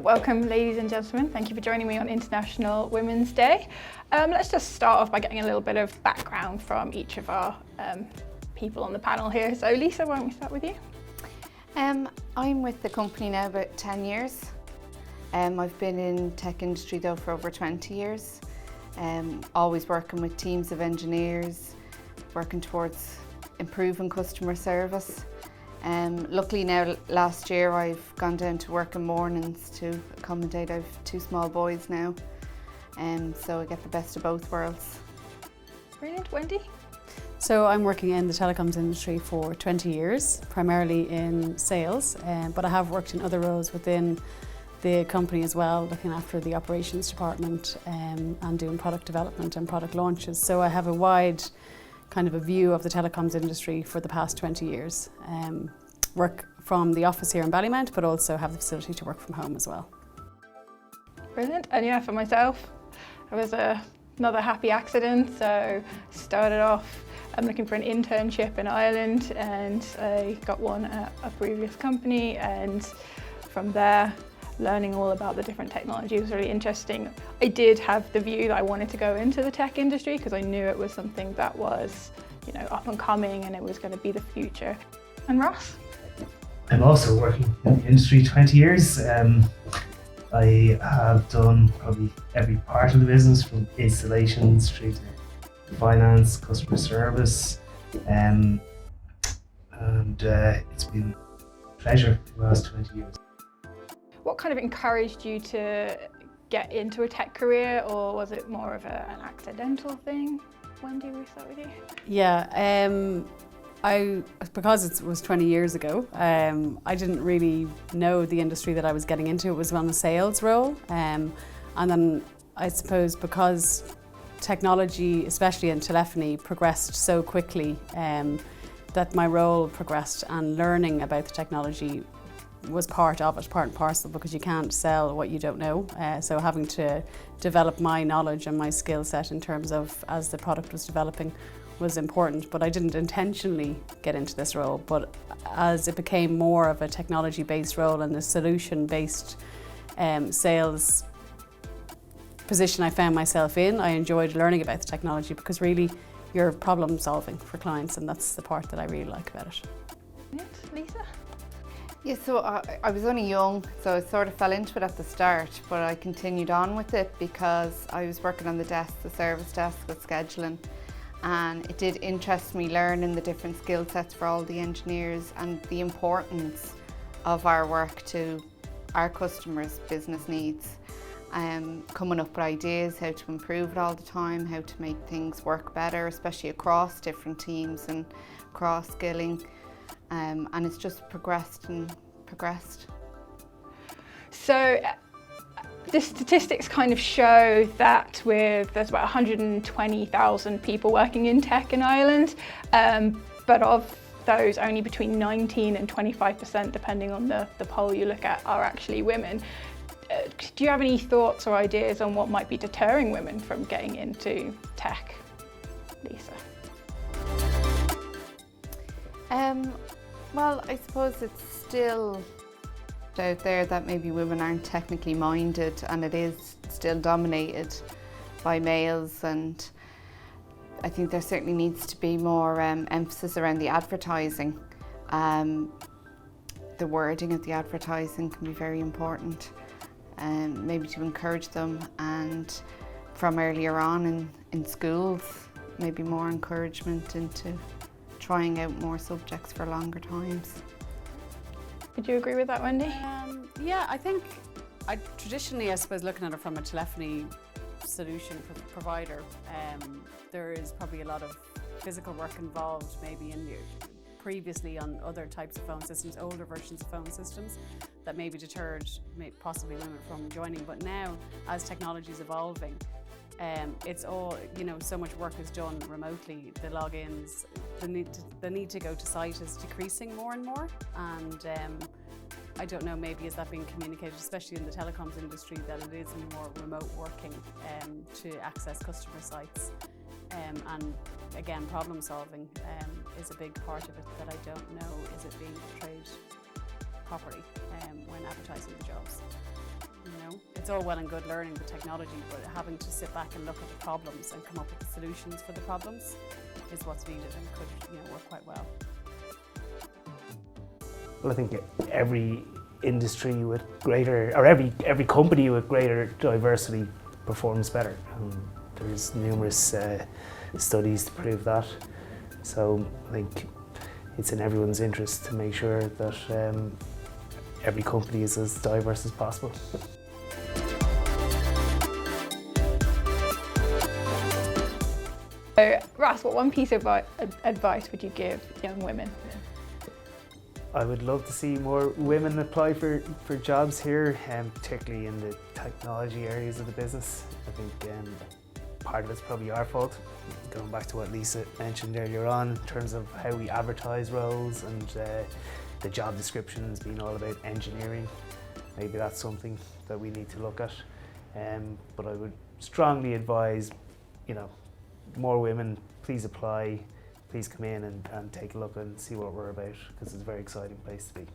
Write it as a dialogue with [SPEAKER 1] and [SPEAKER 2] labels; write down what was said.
[SPEAKER 1] Welcome, ladies and gentlemen. Thank you for joining me on International Women's Day. Let's just start off by getting a little bit of background from each of our people on the panel here. So Lisa, why don't we start with you?
[SPEAKER 2] I'm with the company now about 10 years. I've been in tech industry though for over 20 years. Always working with teams of engineers, working towards improving customer service. Luckily now, last year I've gone down to working mornings to accommodate. I have two small boys now, so I get the best of both worlds.
[SPEAKER 1] Brilliant. Wendy?
[SPEAKER 3] So I'm working in the telecoms industry for 20 years, primarily in sales, but I have worked in other roles within the company as well, looking after the operations department and doing product development and product launches. So I have a wide kind of a view of the telecoms industry for the past 20 years. Work from the office here in Ballymount, but also have the facility to work from home as well.
[SPEAKER 1] Brilliant. And yeah, for myself, it was another happy accident. So started off looking for an internship in Ireland, and I got one at a previous company, and from there learning all about the different technology was really interesting. I did have the view that I wanted to go into the tech industry because I knew it was something that was, up and coming, and it was going to be the future. And Ross?
[SPEAKER 4] I'm also working in the industry 20 years. I have done probably every part of the business, from installation straight to finance, customer service, and it's been a pleasure for the last 20 years.
[SPEAKER 1] What kind of encouraged you to get into a tech career, or was it more of an accidental thing? Wendy, we start with you.
[SPEAKER 3] Yeah, because it was 20 years ago, I didn't really know the industry that I was getting into. It was on a sales role, and then I suppose because technology, especially in telephony, progressed so quickly, that my role progressed, and learning about the technology was part of it, part and parcel, because you can't sell what you don't know. So having to develop my knowledge and my skill set in terms of as the product was developing was important. But I didn't intentionally get into this role, but as it became more of a technology-based role and a solution-based sales position I found myself in, I enjoyed learning about the technology because really you're problem solving for clients, and that's the part that I really like about it.
[SPEAKER 1] Lisa?
[SPEAKER 2] Yeah, so I was only young, so I sort of fell into it at the start, but I continued on with it because I was working on the service desk with scheduling, and it did interest me learning the different skill sets for all the engineers and the importance of our work to our customers' business needs. Coming up with ideas, how to improve it all the time, how to make things work better, especially across different teams and cross-skilling. And it's just progressed and progressed.
[SPEAKER 1] So the statistics kind of show that there's about 120,000 people working in tech in Ireland, but of those, only between 19 and 25%, depending on the poll you look at, are actually women. Do you have any thoughts or ideas on what might be deterring women from getting into tech? Lisa?
[SPEAKER 2] Well, I suppose it's still out there that maybe women aren't technically minded, and it is still dominated by males, and I think there certainly needs to be more emphasis around the advertising. The wording of the advertising can be very important, maybe to encourage them, and from earlier on in schools, maybe more encouragement into trying out more subjects for longer times.
[SPEAKER 1] Would you agree with that, Wendy?
[SPEAKER 3] Yeah, I think traditionally, I suppose, looking at it from a telephony solution provider, there is probably a lot of physical work involved, maybe previously on other types of phone systems, older versions of phone systems, that maybe deterred possibly women from joining. But now, as technology is evolving, it's all, so much work is done remotely. The logins, the need to go to site is decreasing more and more. And I don't know, maybe is that being communicated, especially in the telecoms industry, that it is more remote working to access customer sites. And again, problem solving is a big part of it that I don't know, is it being portrayed properly when advertising the jobs. You know, it's all well and good learning the technology, but having to sit back and look at the problems and come up with the solutions for the problems is what's needed and could, you know, work quite well.
[SPEAKER 4] Well, I think every industry with greater, or every company with greater diversity performs better. There's numerous studies to prove that. So I think it's in everyone's interest to make sure that every company is as diverse as possible.
[SPEAKER 1] So, Ross, what one piece of advice would you give young women?
[SPEAKER 4] I would love to see more women apply for jobs here, particularly in the technology areas of the business. I think part of it's probably our fault, going back to what Lisa mentioned earlier on, in terms of how we advertise roles and the job descriptions being all about engineering. Maybe that's something that we need to look at. But I would strongly advise, you know, more women, please apply. Please come in and take a look and see what we're about, because it's a very exciting place to be.